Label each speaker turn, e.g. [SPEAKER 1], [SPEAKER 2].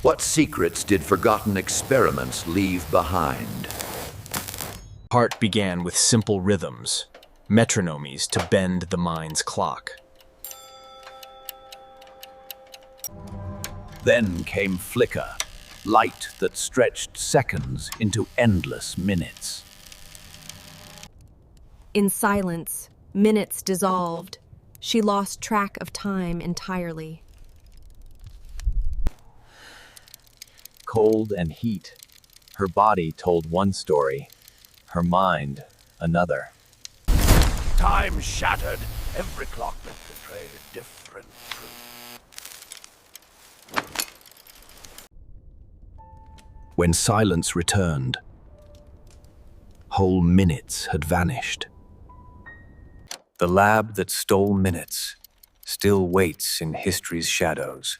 [SPEAKER 1] What secrets did forgotten experiments leave behind?
[SPEAKER 2] Hart began with simple rhythms, metronomes to bend the mind's clock.
[SPEAKER 1] Then came flicker, light that stretched seconds into endless minutes.
[SPEAKER 3] In silence, minutes dissolved. She lost track of time entirely.
[SPEAKER 4] Cold and heat. Her body told one story, her mind another.
[SPEAKER 1] Time shattered, every clock that betrayed a different truth. When silence returned, whole minutes had vanished.
[SPEAKER 4] The lab that stole minutes still waits in history's shadows,